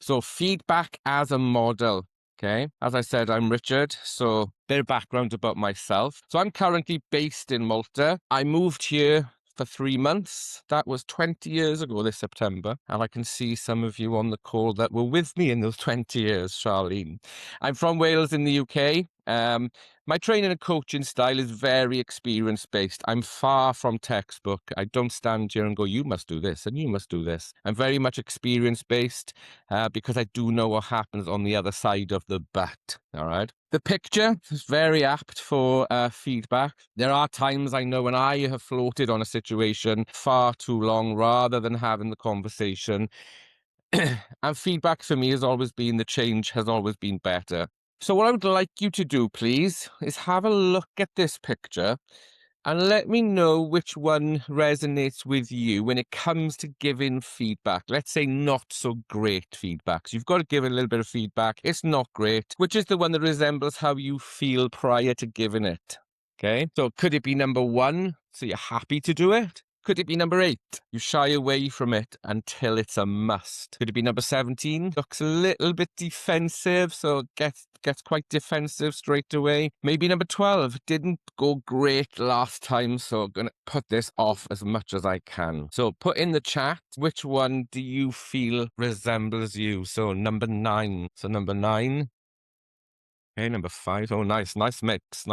So feedback as a model. Okay. As I said, I'm Richard. So bit of background about myself. So I'm currently based in Malta. I moved here for 3 months. That was 20 years ago this September. And I can see some of you on the call that were with me in those 20 years, Charlene. I'm from Wales in the UK. My training and coaching style is very experience-based. I'm far from textbook. I don't stand here and go, you must do this and you must do this. I'm very much experience-based because I do know what happens on the other side of the butt, all right? The picture is very apt for feedback. There are times I know when I have floated on a situation far too long rather than having the conversation. And feedback for me has always been the change has always been better. So what I would like you to do, please, is have a look at this picture and let me know which one resonates with you when it comes to giving feedback. Let's say not so great feedback. So you've got to give a little bit of feedback. It's not great. Which is the one that resembles how you feel prior to giving it? Okay. So could it be number 1? So you're happy to do it? Could it be number 8? You shy away from it until it's a must. Could it be number 17? Looks a little bit defensive, so gets quite defensive straight away. Maybe number 12. Didn't go great last time, so I'm going to put this off as much as I can. So put in the chat, which one do you feel resembles you? So number 9. So number 9. Okay, number 5. Oh, nice mix,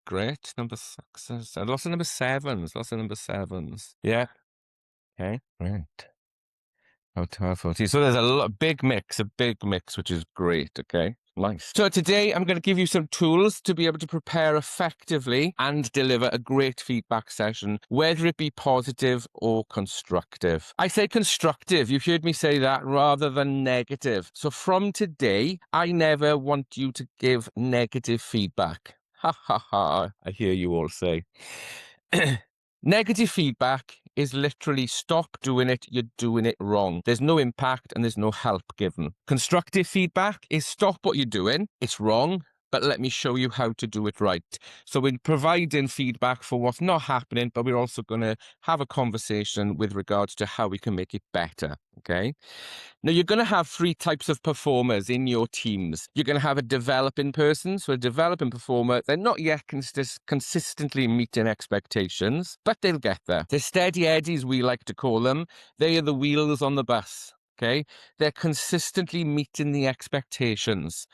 Great. Number 6. Lots of number 7s. Yeah. Okay, great. Oh, 12, 14. So there's a big mix, which is great. Okay, nice. So today I'm going to give you some tools to be able to prepare effectively and deliver a great feedback session, whether it be positive or constructive. I say constructive. You've heard me say that rather than negative. So from today, I never want you to give negative feedback. Ha ha ha. I hear you all say. Negative feedback is literally stop doing it, you're doing it wrong. There's no impact and there's no help given. Constructive feedback is stop what you're doing, it's wrong, but let me show you how to do it right. So we're providing feedback for what's not happening, but we're also going to have a conversation with regards to how we can make it better, okay? Now, you're going to have 3 types of performers in your teams. You're going to have a developing person. So a developing performer, they're not yet consistently meeting expectations, but they'll get there. They're steady eddies, we like to call them. They are the wheels on the bus. Okay, they're consistently meeting the expectations.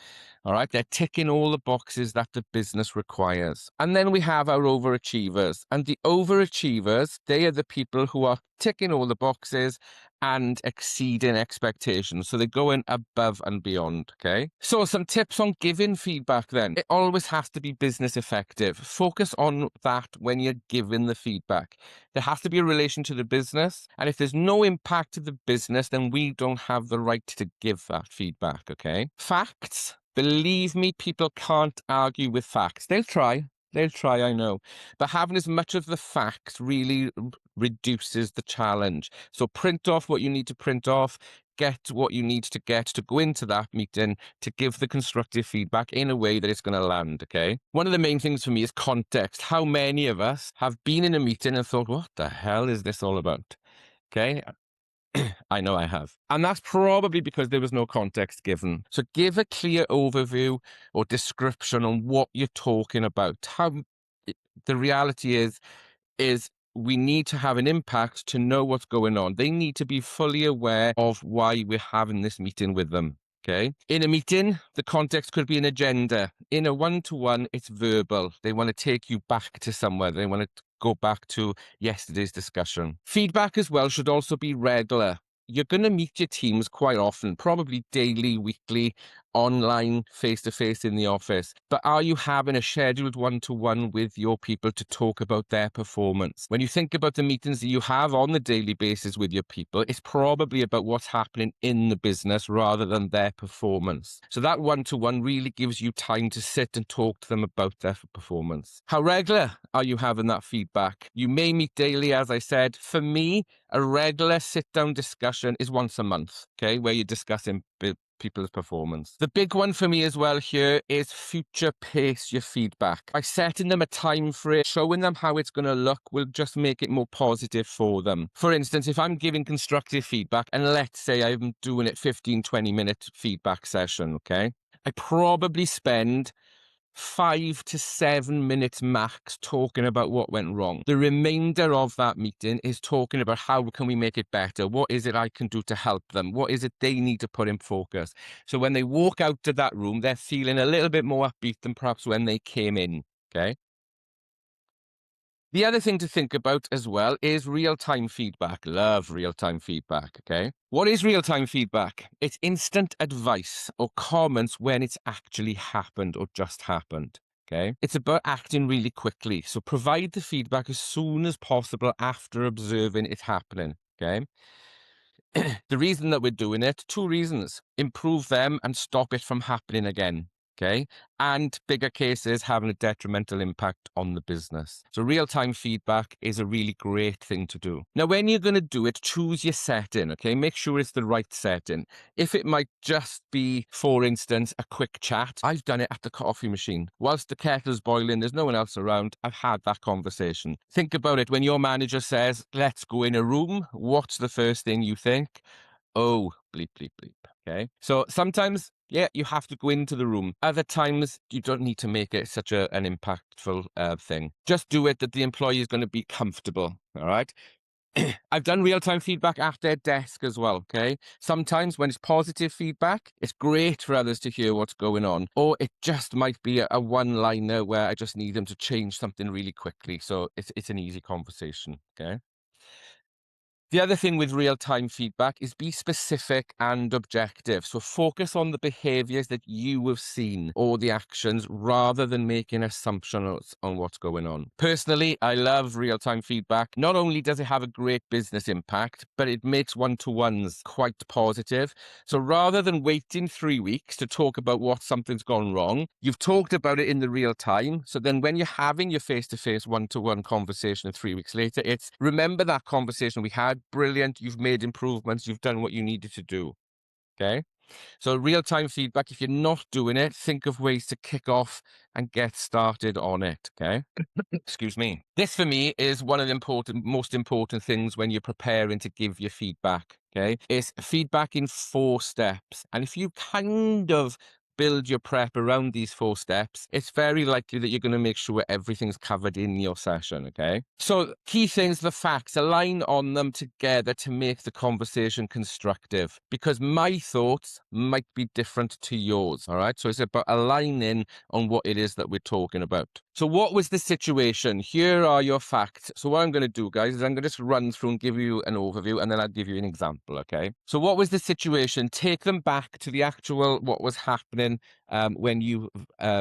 All right, they're ticking all the boxes that the business requires. And then we have our overachievers. And the overachievers, they are the people who are ticking all the boxes and exceeding expectations. So they're going above and beyond, okay? So some tips on giving feedback then. It always has to be business effective. Focus on that when you're giving the feedback. There has to be a relation to the business. And if there's no impact to the business, then we don't have the right to give that feedback, okay? Facts. Believe me, people can't argue with facts. They'll try, I know. But having as much of the facts really reduces the challenge. So print off what you need to print off, get what you need to get to go into that meeting to give the constructive feedback in a way that it's going to land, okay? One of the main things for me is context. How many of us have been in a meeting and thought, what the hell is this all about? Okay? I know I have. And that's probably because there was no context given. So give a clear overview or description on what you're talking about. The reality is we need to have an impact to know what's going on. They need to be fully aware of why we're having this meeting with them. Okay. In a meeting, the context could be an agenda. In a one-to-one, it's verbal. They want to take you back to somewhere. They want to go back to yesterday's discussion. Feedback as well should also be regular. You're going to meet your teams quite often, probably daily, weekly, online, face-to-face in the office. But are you having a scheduled one-to-one with your people to talk about their performance? When you think about the meetings that you have on the daily basis with your people, it's probably about what's happening in the business rather than their performance. So that one-to-one really gives you time to sit and talk to them about their performance. How regular are you having that feedback? You may meet daily, as I said. For me, a regular sit-down discussion is once a month, okay, where you're discussing people's performance. The big one for me as well here is future pace your feedback. By setting them a time frame, showing them how it's going to look will just make it more positive for them. For instance, if I'm giving constructive feedback, and let's say I'm doing it 15-20 minute feedback session, okay? I probably spend 5 to 7 minutes max talking about what went wrong. The remainder of that meeting is talking about how can we make it better? What is it I can do to help them? What is it they need to put in focus? So when they walk out to that room, they're feeling a little bit more upbeat than perhaps when they came in, okay? The other thing to think about as well is real-time feedback. Love real-time feedback, okay? What is real-time feedback? It's instant advice or comments when it's actually happened or just happened, okay? It's about acting really quickly. So provide the feedback as soon as possible after observing it happening, okay? The reason that we're doing it, 2 reasons: improve them and stop it from happening again. Okay. And bigger cases having a detrimental impact on the business. So real-time feedback is a really great thing to do. Now, when you're going to do it, choose your setting. Okay. Make sure it's the right setting. If it might just be, for instance, a quick chat, I've done it at the coffee machine. Whilst the kettle's boiling, there's no one else around, I've had that conversation. Think about it. When your manager says, let's go in a room, what's the first thing you think? Oh, bleep, bleep, bleep. Okay. So sometimes, yeah, you have to go into the room. Other times, you don't need to make it such an impactful thing. Just do it that the employee is going to be comfortable. All right. I've done real-time feedback at their desk as well, okay? Sometimes when it's positive feedback, it's great for others to hear what's going on. Or it just might be a one-liner where I just need them to change something really quickly. So it's an easy conversation, okay? The other thing with real-time feedback is be specific and objective. So focus on the behaviors that you have seen or the actions rather than making assumptions on what's going on. Personally, I love real-time feedback. Not only does it have a great business impact, but it makes one-to-ones quite positive. So rather than waiting 3 weeks to talk about what something's gone wrong, you've talked about it in the real time. So then when you're having your face-to-face one-to-one conversation 3 weeks later, it's remember that conversation we had. Brilliant. You've made improvements. You've done what you needed to do. Okay. So real-time feedback, if you're not doing it, think of ways to kick off and get started on it. Okay. Excuse me. This for me is one of the most important things when you're preparing to give your feedback. Okay. It's feedback in 4 steps. And if you kind of build your prep around these 4 steps, it's very likely that you're going to make sure everything's covered in your session, okay? So key things, the facts, align on them together to make the conversation constructive, because my thoughts might be different to yours, all right? So it's about aligning on what it is that we're talking about. So what was the situation? Here are your facts. So what I'm going to do, guys, is I'm going to just run through and give you an overview, and then I'll give you an example, okay? So what was the situation? Take them back to the actual, what was happening when you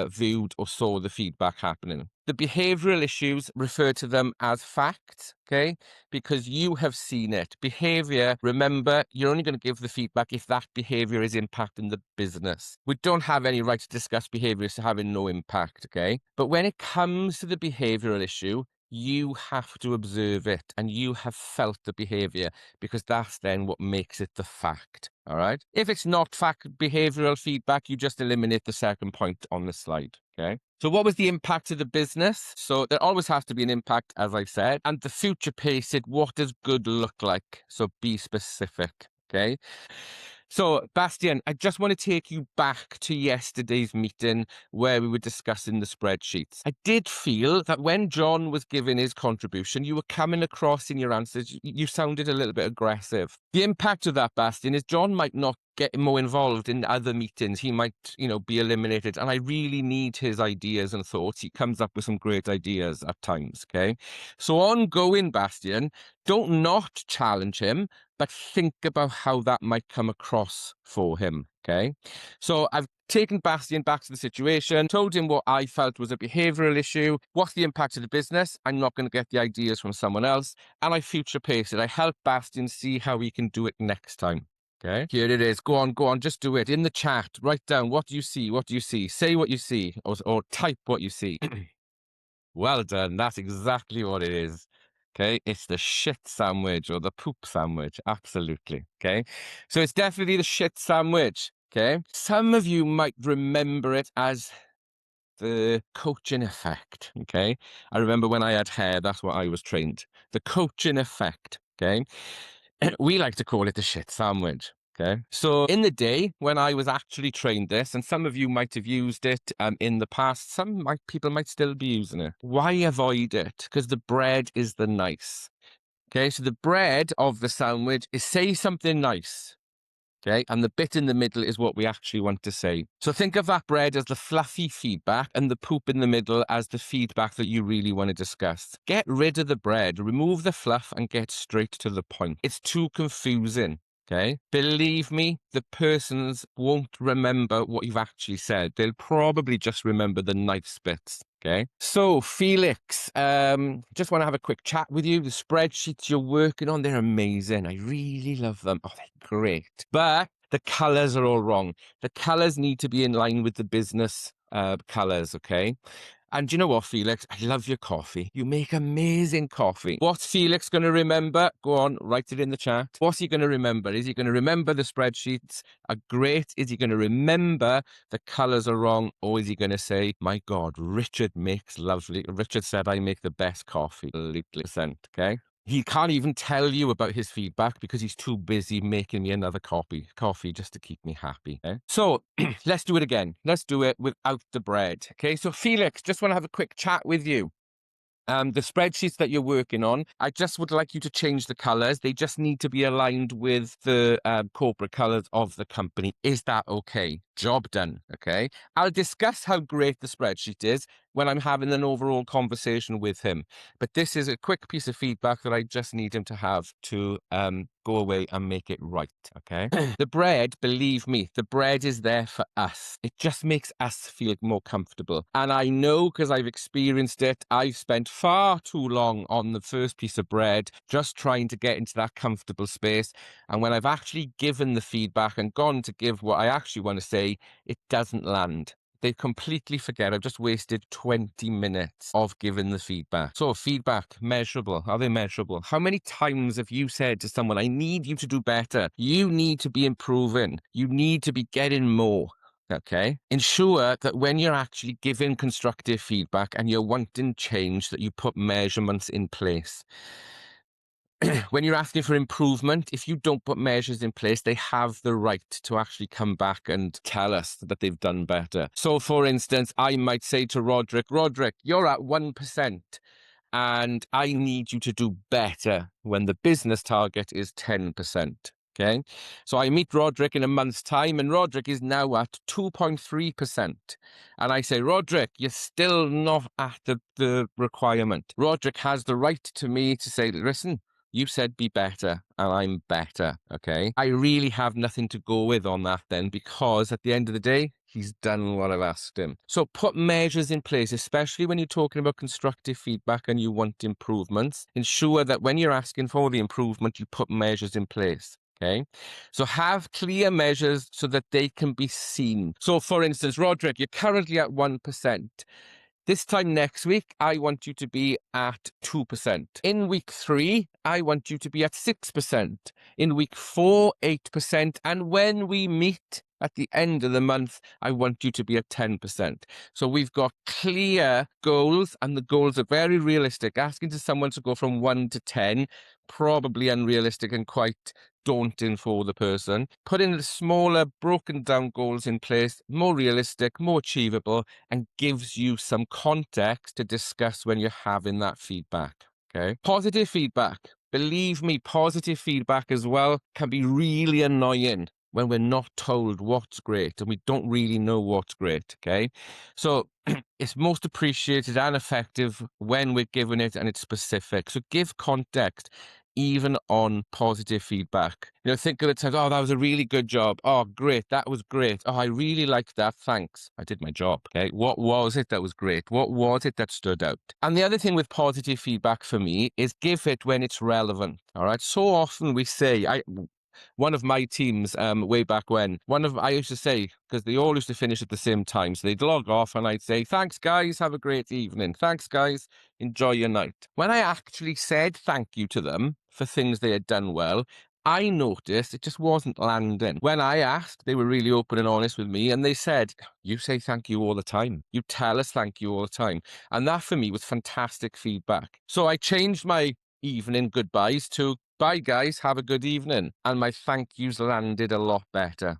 viewed or saw the feedback happening. The behavioral issues, refer to them as facts, okay? Because you have seen it. Behavior, remember, you're only going to give the feedback if that behavior is impacting the business. We don't have any right to discuss behaviors having no impact, okay? But when it comes to the behavioral issue, you have to observe it and you have felt the behavior, because that's then what makes it the fact. All right. If it's not fact behavioral feedback, you just eliminate the second point on the slide. Okay. So what was the impact to the business? So there always has to be an impact, as I said, and the future paced, what does good look like? So be specific. Okay. So, Bastian, I just want to take you back to yesterday's meeting where we were discussing the spreadsheets. I did feel that when John was giving his contribution, you were coming across in your answers, you sounded a little bit aggressive. The impact of that, Bastian, is John might not get more involved in other meetings. He might, be eliminated. And I really need his ideas and thoughts. He comes up with some great ideas at times, okay? So ongoing, Bastian, don't not challenge him, but think about how that might come across for him, okay? So I've taken Bastian back to the situation, told him what I felt was a behavioral issue. What's the impact of the business? I'm not going to get the ideas from someone else. And I future pace it. I help Bastian see how we can do it next time. Okay, here it is. Go on, just do it. In the chat, write down what you see, say what you see, or type what you see. Well done. That's exactly what it is. Okay, it's the shit sandwich or the poop sandwich. Absolutely. Okay, so it's definitely the shit sandwich. Okay. Some of you might remember it as the coaching effect. Okay. I remember when I had hair, that's what I was trained. The coaching effect. Okay. We like to call it the shit sandwich. Okay. So in the day when I was actually trained this, and some of you might have used it in the past, people might still be using it. Why avoid it? Because the bread is the nice. Okay. So the bread of the sandwich is say something nice. Okay, and the bit in the middle is what we actually want to say. So think of that bread as the fluffy feedback and the poop in the middle as the feedback that you really want to discuss. Get rid of the bread, remove the fluff, and get straight to the point. It's too confusing. Okay, believe me, the persons won't remember what you've actually said. They'll probably just remember the nice bits. Okay, so Felix, just want to have a quick chat with you. The spreadsheets you're working on, they're amazing. I really love them. Oh, they're great. But the colors are all wrong. The colors need to be in line with the business colors, okay? And you know what, Felix? I love your coffee. You make amazing coffee. What's Felix going to remember? Go on, write it in the chat. What's he going to remember? Is he going to remember the spreadsheets are great? Is he going to remember the colors are wrong? Or is he going to say, my God, Richard makes lovely. Richard said I make the best coffee. 100%, okay? He can't even tell you about his feedback because he's too busy making me another coffee just to keep me happy. Okay? So let's do it again. Let's do it without the bread. Okay, so Felix, just want to have a quick chat with you. The spreadsheets that you're working on, I just would like you to change the colors. They just need to be aligned with the corporate colors of the company. Is that okay? Job done. Okay. I'll discuss how great the spreadsheet is when I'm having an overall conversation with him. But this is a quick piece of feedback that I just need him to have to go away and make it right. Okay. The bread, believe me, the bread is there for us. It just makes us feel more comfortable. And I know because I've experienced it, I've spent far too long on the first piece of bread, just trying to get into that comfortable space. And when I've actually given the feedback and gone to give what I actually want to say, it doesn't land. They completely forget I've just wasted 20 minutes of giving the feedback. So feedback, measurable. Are they measurable? How many times have you said to someone, I need you to do better. You need to be improving. You need to be getting more. Okay. Ensure that when you're actually giving constructive feedback and you're wanting change, that you put measurements in place. When you're asking for improvement, if you don't put measures in place, they have the right to actually come back and tell us that they've done better. So, for instance, I might say to Roderick, you're at 1%. And I need you to do better when the business target is 10%. Okay. So I meet Roderick in a month's time, and Roderick is now at 2.3%. And I say, Roderick, you're still not at the requirement. Roderick has the right to me to say, listen, you said be better, and I'm better, okay? I really have nothing to go with on that then, because at the end of the day, he's done what I've asked him. So put measures in place, especially when you're talking about constructive feedback and you want improvements. Ensure that when you're asking for the improvement, you put measures in place. Okay, so have clear measures so that they can be seen. So, for instance, Roderick, you're currently at 1%. This time next week, I want you to be at 2%. In week 3, I want you to be at 6%. In week 4, 8%. And when we meet at the end of the month, I want you to be at 10%. So we've got clear goals, and the goals are very realistic. Asking to someone to go from 1 to 10, probably unrealistic and quite daunting for the person. Putting the smaller, broken down goals in place, more realistic, more achievable, and gives you some context to discuss when you're having that feedback. Okay. Positive feedback. Believe me, positive feedback as well can be really annoying when we're not told what's great and we don't really know what's great. Okay. So it's most appreciated and effective when we're given it and it's specific. So give context even on positive feedback. You know, think of the times, oh, that was a really good job. Oh, great. That was great. Oh, I really liked that. Thanks. I did my job. Okay. What was it that was great? What was it that stood out? And the other thing with positive feedback for me is give it when it's relevant. All right. So often we say, one of my teams, way back when, I used to say, because they all used to finish at the same time, so they'd log off and I'd say, thanks guys, have a great evening. Thanks guys, enjoy your night. When I actually said thank you to them for things they had done well, I noticed it just wasn't landing. When I asked, they were really open and honest with me, and they said, you say thank you all the time. You tell us thank you all the time. And that for me was fantastic feedback. So I changed my evening goodbyes to, bye guys, have a good evening. And my thank yous landed a lot better.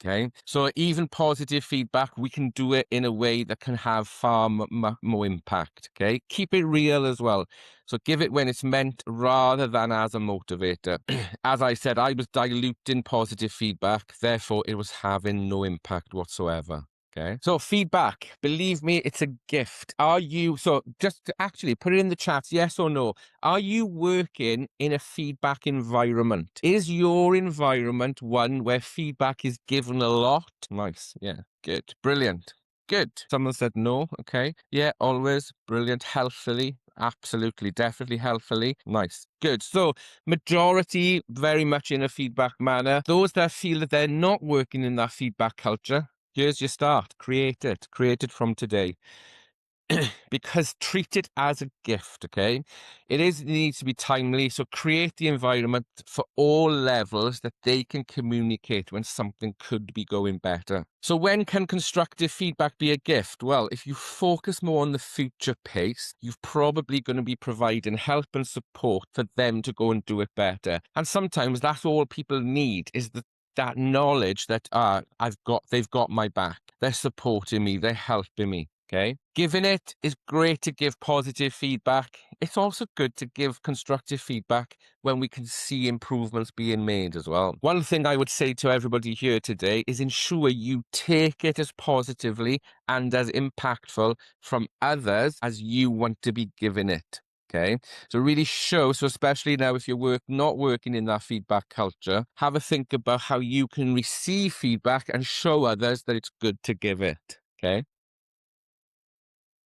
Okay, so even positive feedback, we can do it in a way that can have far more impact. Okay, keep it real as well. So give it when it's meant rather than as a motivator. As I said, I was diluting positive feedback, therefore it was having no impact whatsoever. Okay, so feedback, believe me, it's a gift. So just actually put it in the chat, yes or no. Are you working in a feedback environment? Is your environment one where feedback is given a lot? Nice. Yeah. Good. Brilliant. Good. Someone said no. Okay. Yeah, always. Brilliant. Healthily. Absolutely. Definitely healthily. Nice. Good. So majority very much in a feedback manner. Those that feel that they're not working in that feedback culture, here's your start. Create it. Create it from today. Because treat it as a gift, okay? It needs to be timely. So create the environment for all levels that they can communicate when something could be going better. So when can constructive feedback be a gift? Well, if you focus more on the future pace, you're probably going to be providing help and support for them to go and do it better. And sometimes that's all people need is that knowledge that they've got my back. They're supporting me. They're helping me. Okay. Giving it is great to give positive feedback. It's also good to give constructive feedback when we can see improvements being made as well. One thing I would say to everybody here today is ensure you take it as positively and as impactful from others as you want to be giving it. Okay, so really show, so especially now if you're not working in that feedback culture, have a think about how you can receive feedback and show others that it's good to give it. Okay.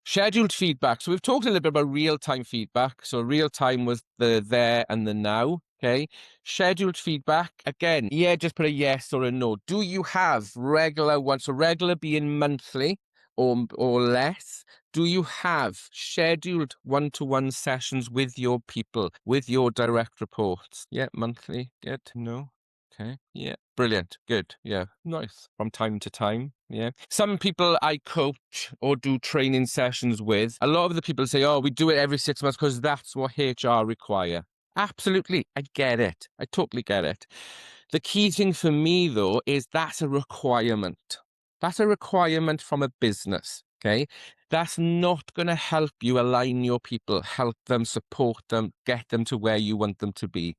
Scheduled feedback. So we've talked a little bit about real-time feedback. So real-time was the there and the now. Okay. Scheduled feedback. Again, yeah, just put a yes or a no. Do you have regular ones? So regular being monthly or less. Do you have scheduled one-to-one sessions with your people, with your direct reports? Yeah, monthly. Good. No. Okay. Yeah. Brilliant. Good. Yeah. Nice. From time to time. Yeah. Some people I coach or do training sessions with, a lot of the people say, oh, we do it every 6 months because that's what HR require. Absolutely. I get it. I totally get it. The key thing for me, though, is that's a requirement. That's a requirement from a business. Okay. That's not going to help you align your people, help them, support them, get them to where you want them to be.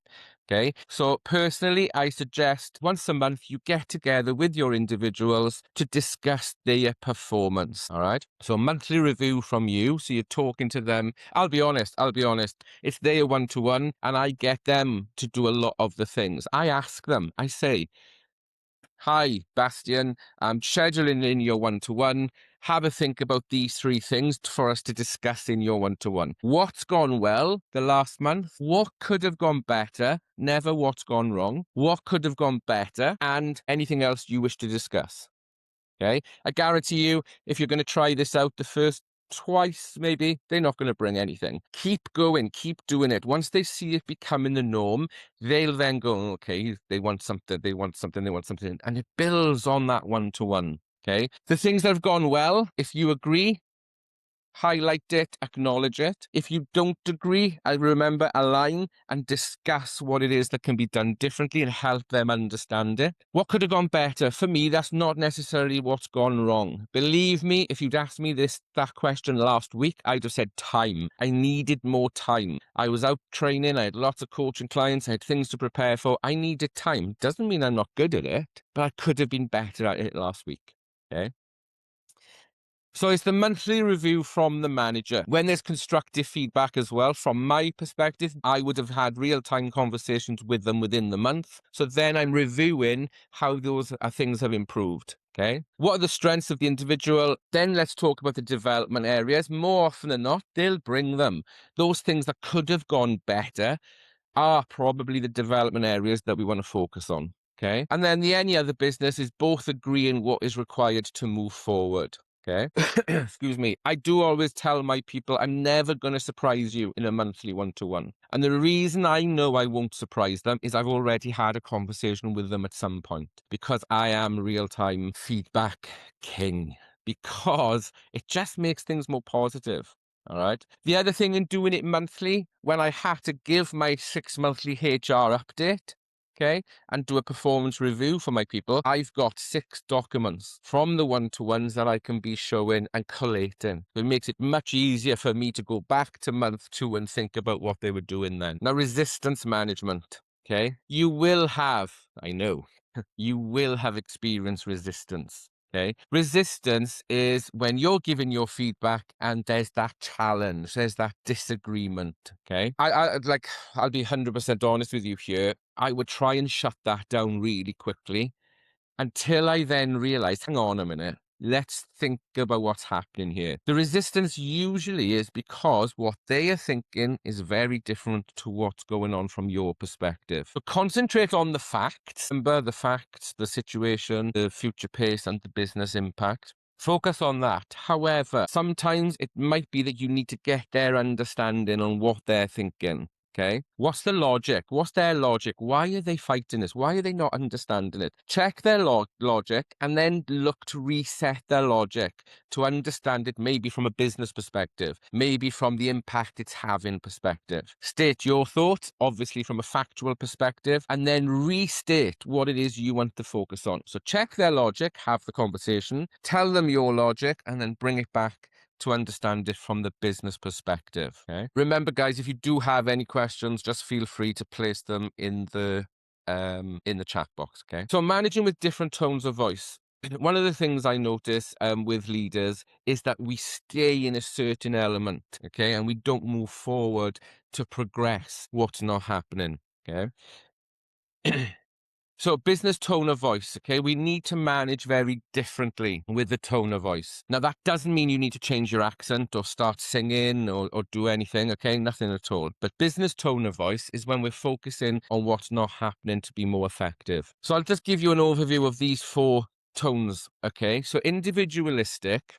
Okay, so personally, I suggest once a month you get together with your individuals to discuss their performance. All right, so monthly review from you. So you're talking to them. I'll be honest. It's their one-to-one, and I get them to do a lot of the things. I ask them. I say, hi, Bastian, I'm scheduling in your one-to-one. Have a think about these 3 things for us to discuss in your one-to-one. What's gone well the last month? What could have gone better? Never what's gone wrong. What could have gone better? And anything else you wish to discuss. Okay. I guarantee you, if you're going to try this out the first twice, maybe, they're not going to bring anything. Keep going, keep doing it. Once they see it becoming the norm, they'll then go, okay, they want something. And it builds on that one-to-one. Okay. The things that have gone well, if you agree, highlight it, acknowledge it. If you don't agree, I remember align and discuss what it is that can be done differently and help them understand it. What could have gone better? For me, that's not necessarily what's gone wrong. Believe me, if you'd asked me that question last week, I'd have said time. I needed more time. I was out training. I had lots of coaching clients. I had things to prepare for. I needed time. Doesn't mean I'm not good at it, but I could have been better at it last week. Okay. So it's the monthly review from the manager. When there's constructive feedback as well, from my perspective, I would have had real-time conversations with them within the month. So then I'm reviewing how those things have improved. Okay. What are the strengths of the individual? Then let's talk about the development areas. More often than not, they'll bring them. Those things that could have gone better are probably the development areas that we want to focus on. Okay. And then any other business is both agreeing what is required to move forward. Okay. Excuse me. I do always tell my people I'm never going to surprise you in a monthly one-to-one. And the reason I know I won't surprise them is I've already had a conversation with them at some point, because I am real-time feedback king, because it just makes things more positive. All right. The other thing in doing it monthly, when I had to give my 6-monthly HR update, okay, and do a performance review for my people, I've got 6 documents from the one-to-ones that I can be showing and collating. It makes it much easier for me to go back to month 2 and think about what they were doing then. Now, resistance management, okay? You will have, I know, you will have experienced resistance. Okay. Resistance is when you're giving your feedback and there's that challenge, there's that disagreement. Okay. I'll be 100% honest with you here. I would try and shut that down really quickly until I then realize, hang on a minute, let's think about what's happening here. The resistance usually is because what they are thinking is very different to what's going on from your perspective. But concentrate on the facts. Remember the facts, the situation, the future pace, and the business impact. Focus on that. However, sometimes it might be that you need to get their understanding on what they're thinking. Okay. What's the logic? What's their logic? Why are they fighting this? Why are they not understanding it? Check their logic and then look to reset their logic to understand it, maybe from a business perspective, maybe from the impact it's having perspective. State your thoughts, obviously from a factual perspective, and then restate what it is you want to focus on. So check their logic, have the conversation, tell them your logic, and then bring it back to understand it from the business perspective. Okay? Remember, guys, if you do have any questions, just feel free to place them in the chat box. Okay. So managing with different tones of voice. One of the things I notice with leaders is that we stay in a certain element, okay, and we don't move forward to progress what's not happening. Okay. So business tone of voice, okay? We need to manage very differently with the tone of voice. Now, that doesn't mean you need to change your accent or start singing or do anything, okay? Nothing at all. But business tone of voice is when we're focusing on what's not happening to be more effective. So I'll just give you an overview of these 4 tones, okay? So individualistic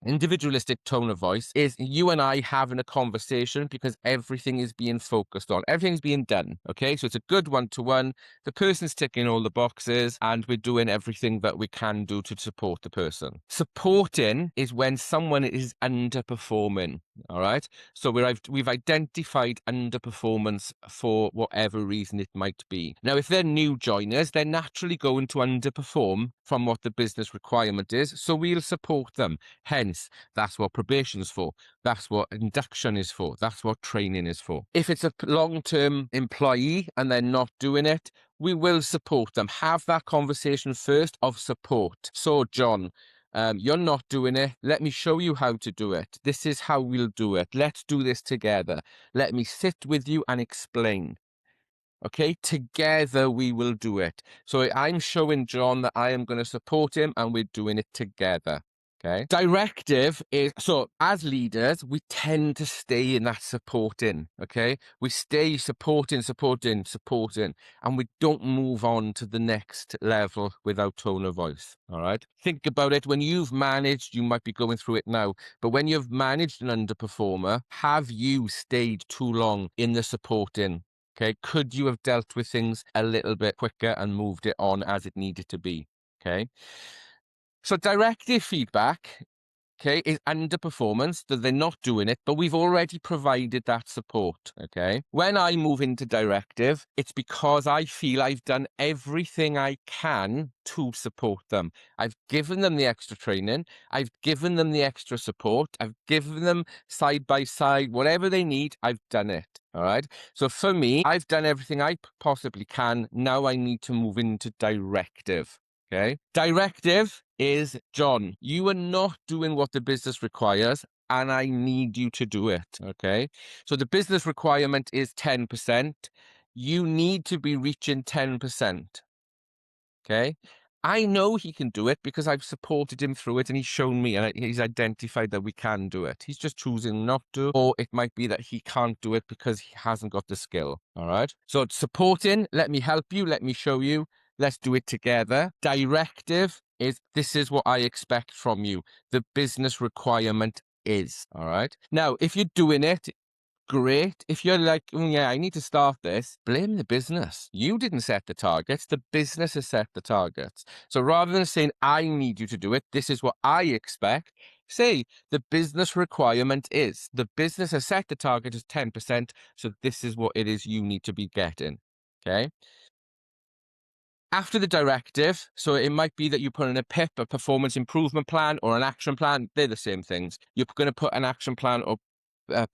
tone of voice is you and I having a conversation because everything is being focused on. Everything's being done, okay? So it's a good one-to-one. The person's ticking all the boxes and we're doing everything that we can do to support the person. Supporting is when someone is underperforming, all right? So we've identified underperformance for whatever reason it might be. Now, if they're new joiners, they're naturally going to underperform from what the business requirement is, so we'll support them. Hence, that's what probation is for. That's what induction is for. That's what training is for. If it's a long-term employee and they're not doing it, we will support them. Have that conversation first of support. So, John, you're not doing it. Let me show you how to do it. This is how we'll do it. Let's do this together. Let me sit with you and explain. Okay, together we will do it. So I'm showing John that I am going to support him and we're doing it together. Okay. Directive is, so as leaders, we tend to stay in that supporting. Okay. We stay supporting, and we don't move on to the next level without tone of voice. All right. Think about it. When you've managed, you might be going through it now, but when you've managed an underperformer, have you stayed too long in the supporting? Okay, could you have dealt with things a little bit quicker and moved it on as it needed to be? Okay. So directive feedback, okay, is underperformance, that they're not doing it, but we've already provided that support, okay? When I move into directive, it's because I feel I've done everything I can to support them. I've given them the extra training. I've given them the extra support. I've given them side by side, whatever they need, I've done it, all right? So for me, I've done everything I possibly can. Now I need to move into directive. Okay. Directive is, John, you are not doing what the business requires and I need you to do it. Okay. So the business requirement is 10%. You need to be reaching 10%. Okay. I know he can do it because I've supported him through it and he's shown me and he's identified that we can do it. He's just choosing not to, or it might be that he can't do it because he hasn't got the skill. All right. So supporting, let me help you. Let me show you. Let's do it together. Directive, is this is what I expect from you. The business requirement is, all right? Now, if you're doing it, great. If you're like, yeah, I need to start this, blame the business. You didn't set the targets. The business has set the targets. So rather than saying, I need you to do it, this is what I expect, say the business requirement is. The business has set the target as 10%. So this is what it is you need to be getting. Okay. After the directive, so it might be that you put in a PIP, a performance improvement plan, or an action plan. They're the same things. You're going to put an action plan or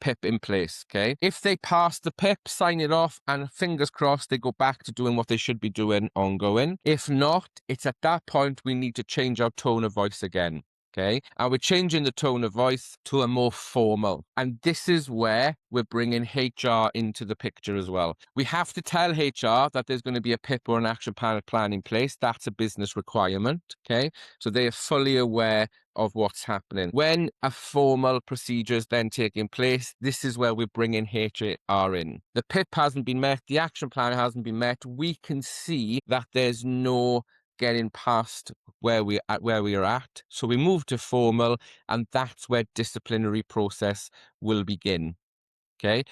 PIP in place, okay? If they pass the PIP, sign it off, and fingers crossed they go back to doing what they should be doing ongoing. If not, it's at that point we need to change our tone of voice again. Okay, and we're changing the tone of voice to a more formal. And this is where we're bringing HR into the picture as well. We have to tell HR that there's going to be a PIP or an action plan in place. That's a business requirement. Okay, so they are fully aware of what's happening. When a formal procedure is then taking place, this is where we're bringing HR in. The PIP hasn't been met, the action plan hasn't been met. We can see that there's no getting past where we are at. So we move to formal, and that's where disciplinary process will begin. Okay.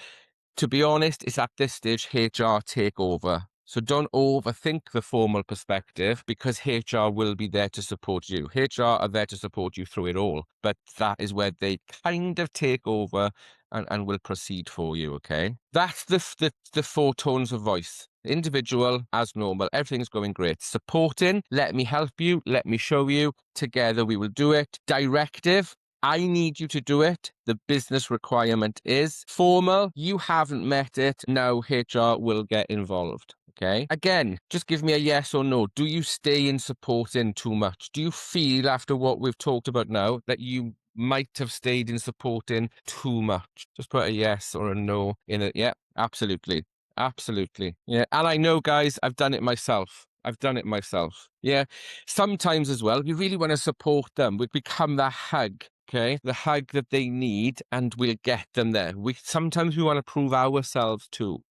To be honest, it's at this stage HR take over. So don't overthink the formal perspective, because HR will be there to support you. HR are there to support you through it all. But that is where they kind of take over and will proceed for you, okay? That's the four tones of voice. Individual, as normal, everything's going great. Supporting, let me help you, let me show you. Together we will do it. Directive, I need you to do it. The business requirement is. Formal, you haven't met it. Now HR will get involved. Okay. Again, just give me a yes or no. Do you stay in supporting too much? Do you feel, after what we've talked about now, that you might have stayed in supporting too much? Just put a yes or a no in it. Yeah, absolutely. Absolutely. Yeah. And I know, guys, I've done it myself. Yeah. Sometimes as well, we really want to support them. We become that hug. Okay, the hug that they need, and we'll get them there. Sometimes we want to prove ourselves too.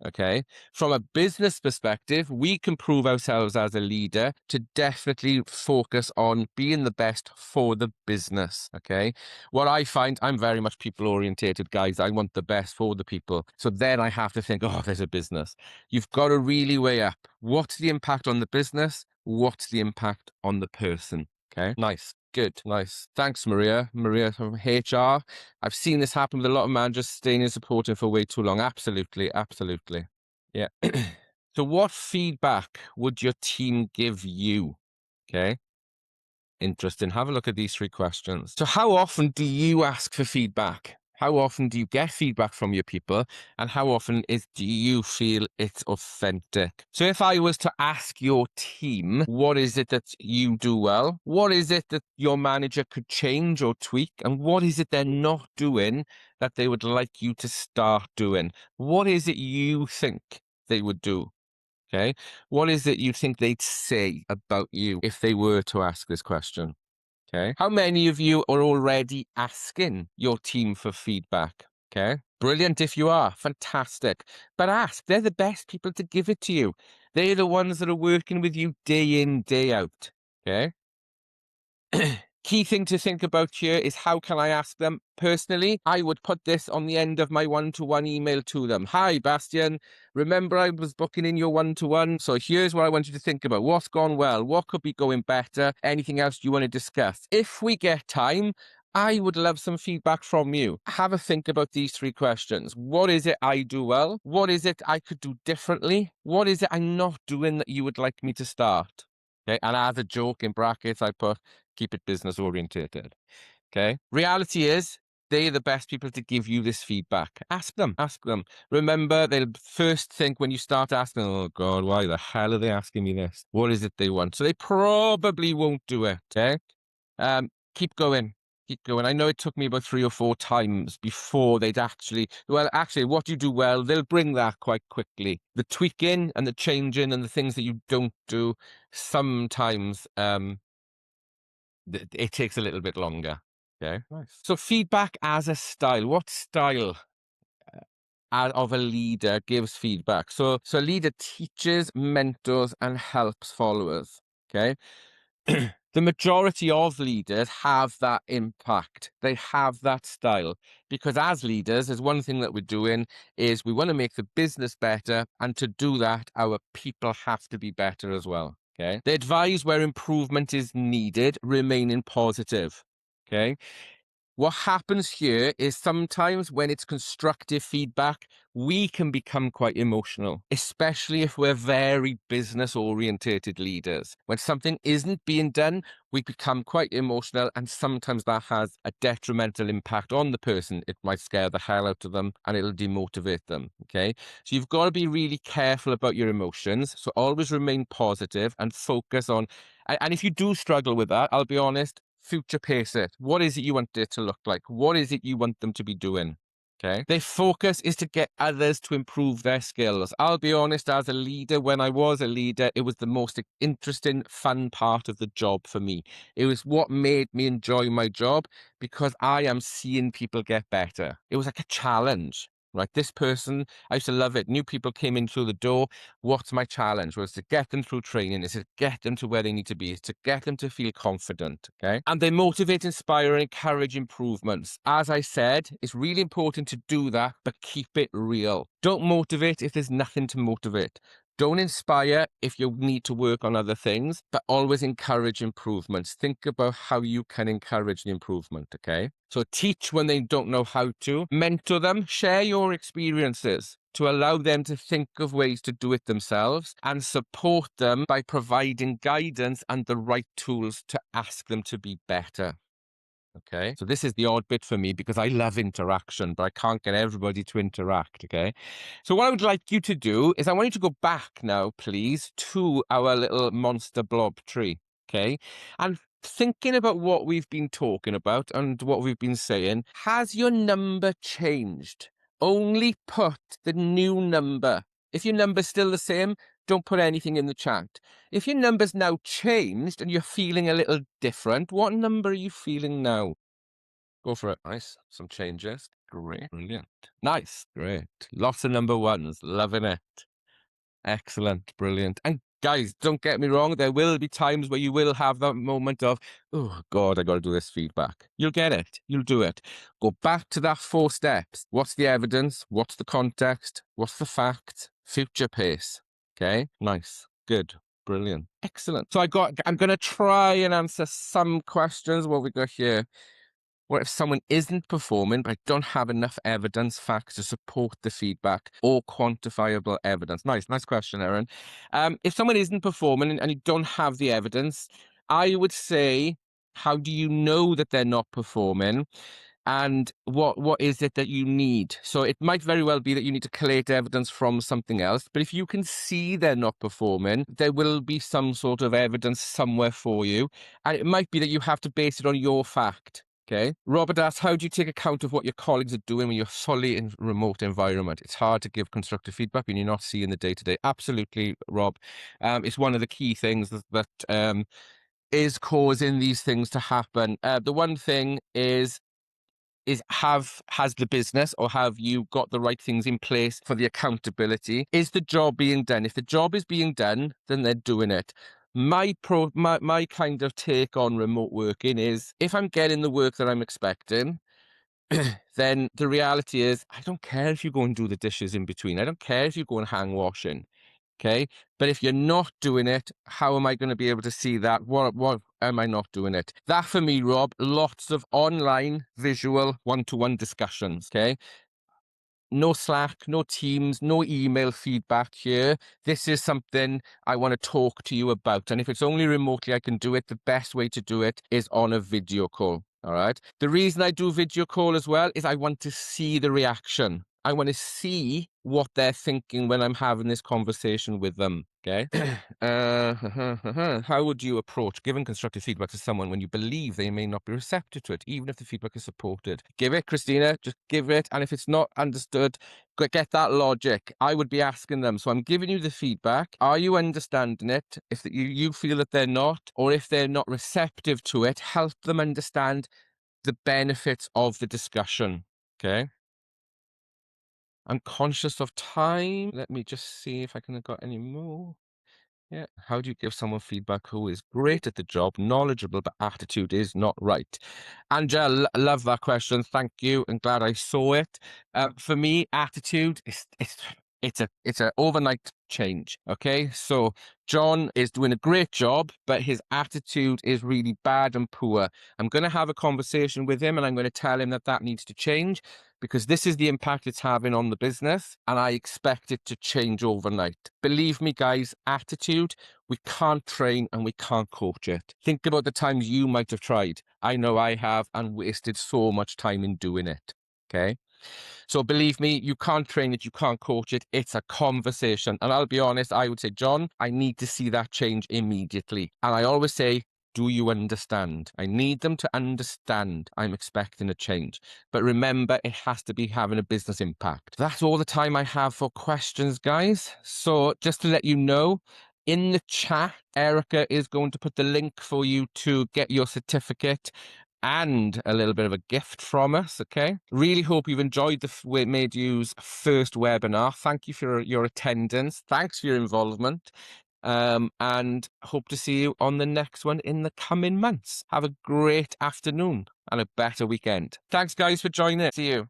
Okay, from a business perspective, we can prove ourselves as a leader to definitely focus on being the best for the business. Okay, what I find, I'm very much people orientated, guys. I want the best for the people. So then I have to think, oh, there's a business. You've got to really weigh up, what's the impact on the business? What's the impact on the person? Okay, nice. Good, nice. Thanks, Maria. Maria from HR. I've seen this happen with a lot of managers staying in supporting for way too long. Absolutely, absolutely. Yeah. So what feedback would your team give you? Okay. Interesting. Have a look at these three questions. So how often do you ask for feedback? How often do you get feedback from your people? And how often do you feel it's authentic? So if I was to ask your team, what is it that you do well? What is it that your manager could change or tweak? And what is it they're not doing that they would like you to start doing? What is it you think they would do? Okay. What is it you think they'd say about you if they were to ask this question? Okay. How many of you are already asking your team for feedback? Okay. Brilliant if you are. Fantastic. But ask. They're the best people to give it to you. They're the ones that are working with you day in, day out. Okay. Key thing to think about here is, how can I ask them? Personally, I would put this on the end of my one-to-one email to them. Hi, Bastian. Remember I was booking in your one-to-one? So here's what I want you to think about. What's gone well? What could be going better? Anything else you want to discuss? If we get time, I would love some feedback from you. Have a think about these three questions. What is it I do well? What is it I could do differently? What is it I'm not doing that you would like me to start? Okay, and as a joke in brackets, I put, keep it business orientated. Okay. Reality is, they're the best people to give you this feedback. Ask them. Remember, they'll first think when you start asking, oh God, why the hell are they asking me this? What is it they want? So they probably won't do it. Okay. Keep going. I know it took me about 3 or 4 times before they'd actually, what you do well, they'll bring that quite quickly. The tweaking and the changing and the things that you don't do, sometimes it takes a little bit longer. Okay, nice. So feedback as a style. What style of a leader gives feedback? So a leader teaches, mentors, and helps followers. Okay. The majority of leaders have that impact. They have that style because as leaders, there's one thing that we're doing is we want to make the business better. And to do that, our people have to be better as well. Okay. They advise where improvement is needed, remaining positive. Okay. What happens here is sometimes when it's constructive feedback, we can become quite emotional, especially if we're very business orientated leaders. When something isn't being done, we become quite emotional, and sometimes that has a detrimental impact on the person. It might scare the hell out of them and it'll demotivate them. Okay. So you've got to be really careful about your emotions. So always remain positive and focus on, and if you do struggle with that, I'll be honest, future pace it. What is it you want it to look like? What is it you want them to be doing? Okay. Their focus is to get others to improve their skills. I'll be honest, as a leader, when I was a leader, it was the most interesting, fun part of the job for me. It was what made me enjoy my job because I am seeing people get better. It was like a challenge. Right, this person, I used to love it. New people came in through the door. What's my challenge? Was to get them through training, is to get them to where they need to be, is to get them to feel confident. Okay. And they motivate, inspire, and encourage improvements. As I said, it's really important to do that, but keep it real. Don't motivate if there's nothing to motivate. Don't inspire if you need to work on other things, but always encourage improvements. Think about how you can encourage the improvement, okay? So teach when they don't know how to. Mentor them. Share your experiences to allow them to think of ways to do it themselves, and support them by providing guidance and the right tools to ask them to be better. Okay, so this is the odd bit for me because I love interaction, but I can't get everybody to interact. Okay, so what I would like you to do is I want you to go back now, please, to our little monster blob tree. Okay, and thinking about what we've been talking about and what we've been saying, has your number changed? Only put the new number. If your number's still the same, don't put anything in the chat. If your number's now changed and you're feeling a little different, what number are you feeling now? Go for it. Nice. Some changes. Great. Brilliant. Nice. Great. Lots of number ones. Loving it. Excellent. Brilliant. And guys, don't get me wrong. There will be times where you will have that moment of, oh God, I got to do this feedback. You'll get it. You'll do it. Go back to that 4 steps. What's the evidence? What's the context? What's the fact? Future pace. Okay. Nice. Good. Brilliant. Excellent. So I'm going to try and answer some questions. What we got here. What if someone isn't performing, but I don't have enough evidence, facts to support the feedback or quantifiable evidence? Nice question, Erin. If someone isn't performing and you don't have the evidence, I would say, how do you know that they're not performing? And what is it that you need? So it might very well be that you need to collate evidence from something else. But if you can see they're not performing, there will be some sort of evidence somewhere for you. And it might be that you have to base it on your fact. Okay. Robert asks, how do you take account of what your colleagues are doing when you're solely in a remote environment? It's hard to give constructive feedback when you're not seeing the day-to-day. Absolutely, Rob. It's one of the key things that is causing these things to happen. The one thing is has the business, or have you got the right things in place for the accountability? Is the job being done? If the job is being done, then they're doing it. My kind of take on remote working is, if I'm getting the work that I'm expecting, then the reality is I don't care if you go and do the dishes in between. I don't care if you go and hang washing. Okay. But if you're not doing it, how am I going to be able to see that? What am I not doing it? That for me, Rob, lots of online visual one-to-one discussions. Okay. No Slack, no Teams, no email feedback here. This is something I want to talk to you about. And if it's only remotely I can do it, the best way to do it is on a video call. All right. The reason I do video call as well is I want to see the reaction. I want to see what they're thinking when I'm having this conversation with them. Okay. How would you approach giving constructive feedback to someone when you believe they may not be receptive to it, even if the feedback is supported? Give it, Christina. Just give it. And if it's not understood, get that logic. I would be asking them. So I'm giving you the feedback. Are you understanding it? If you feel that they're not, or if they're not receptive to it, help them understand the benefits of the discussion. Okay. I'm conscious of time. Let me just see if I can have got any more. Yeah. How do you give someone feedback who is great at the job, knowledgeable, but attitude is not right? Angela, love that question. Thank you, and glad I saw it. For me, attitude is it's a overnight change. Okay, so John is doing a great job, but his attitude is really bad and poor. I'm going to have a conversation with him, and I'm going to tell him that that needs to change because this is the impact it's having on the business, and I expect it to change overnight. Believe me, guys, attitude, we can't train and we can't coach it. Think about the times you might have tried. I know I have, and wasted so much time in doing it. Okay. So believe me, you can't train it, you can't coach it. It's a conversation. And I'll be honest, I would say, John, I need to see that change immediately. And I always say, do you understand? I need them to understand I'm expecting a change. But remember, it has to be having a business impact. That's all the time I have for questions, guys. So just to let you know, in the chat, Erica is going to put the link for you to get your certificate and a little bit of a gift from us. Okay. Really hope you've enjoyed the Made You's first webinar. Thank you for your attendance. Thanks for your involvement. And hope to see you on the next one in the coming months. Have a great afternoon and a better weekend. Thanks, guys, for joining. See you.